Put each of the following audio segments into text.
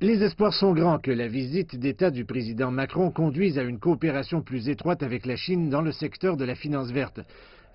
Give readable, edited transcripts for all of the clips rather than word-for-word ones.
Les espoirs sont grands que la visite d'État du président Macron conduise à une coopération plus étroite avec la Chine dans le secteur de la finance verte.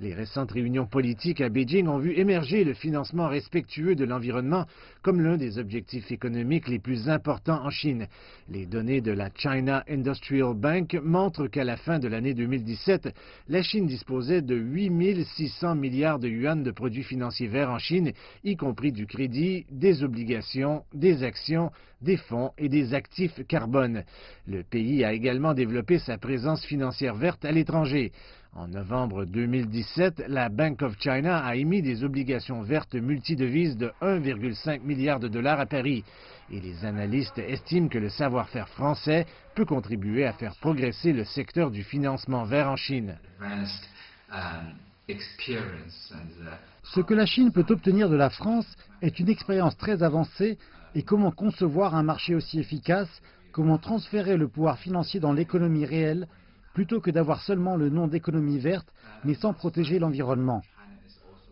Les récentes réunions politiques à Beijing ont vu émerger le financement respectueux de l'environnement comme l'un des objectifs économiques les plus importants en Chine. Les données de la China Industrial Bank montrent qu'à la fin de l'année 2017, la Chine disposait de 8 600 milliards de yuan de produits financiers verts en Chine, y compris du crédit, des obligations, des actions, des fonds et des actifs carbone. Le pays a également développé sa présence financière verte à l'étranger. En novembre 2017, la Bank of China a émis des obligations vertes multidevises de 1,5 milliard de dollars à Paris. Et les analystes estiment que le savoir-faire français peut contribuer à faire progresser le secteur du financement vert en Chine. Ce que la Chine peut obtenir de la France est une expérience très avancée et comment concevoir un marché aussi efficace, comment transférer le pouvoir financier dans l'économie réelle, plutôt que d'avoir seulement le nom d'économie verte, mais sans protéger l'environnement.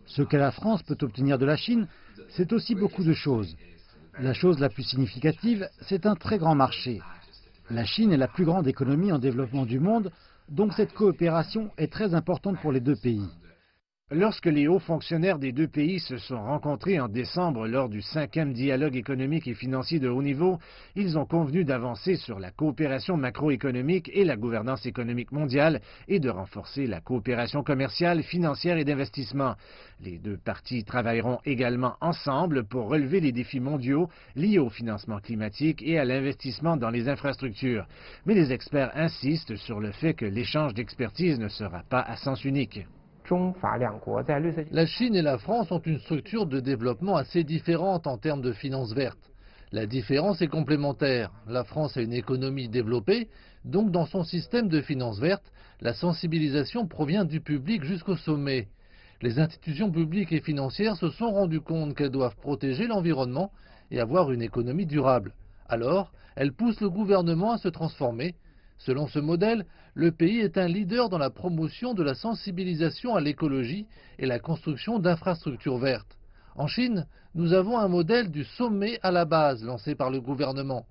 Ce que la France peut obtenir de la Chine, c'est aussi beaucoup de choses. La chose la plus significative, c'est un très grand marché. La Chine est la plus grande économie en développement du monde, donc cette coopération est très importante pour les deux pays. Lorsque les hauts fonctionnaires des deux pays se sont rencontrés en décembre lors du 5e dialogue économique et financier de haut niveau, ils ont convenu d'avancer sur la coopération macroéconomique et la gouvernance économique mondiale et de renforcer la coopération commerciale, financière et d'investissement. Les deux parties travailleront également ensemble pour relever les défis mondiaux liés au financement climatique et à l'investissement dans les infrastructures. Mais les experts insistent sur le fait que l'échange d'expertise ne sera pas à sens unique. La Chine et la France ont une structure de développement assez différente en termes de finances vertes. La différence est complémentaire. La France a une économie développée, donc dans son système de finances vertes, la sensibilisation provient du public jusqu'au sommet. Les institutions publiques et financières se sont rendues compte qu'elles doivent protéger l'environnement et avoir une économie durable. Alors, elles poussent le gouvernement à se transformer. Selon ce modèle, le pays est un leader dans la promotion de la sensibilisation à l'écologie et la construction d'infrastructures vertes. En Chine, nous avons un modèle du sommet à la base lancé par le gouvernement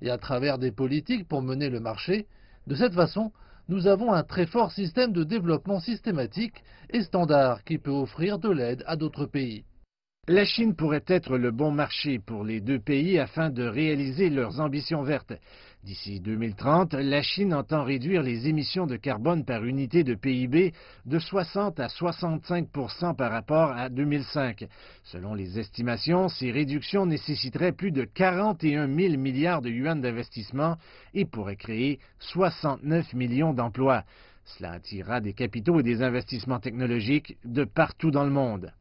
et à travers des politiques pour mener le marché. De cette façon, nous avons un très fort système de développement systématique et standard qui peut offrir de l'aide à d'autres pays. La Chine pourrait être le bon marché pour les deux pays afin de réaliser leurs ambitions vertes. D'ici 2030, la Chine entend réduire les émissions de carbone par unité de PIB de 60 à 65% par rapport à 2005. Selon les estimations, ces réductions nécessiteraient plus de 41 000 milliards de yuan d'investissement et pourraient créer 69 millions d'emplois. Cela attirera des capitaux et des investissements technologiques de partout dans le monde.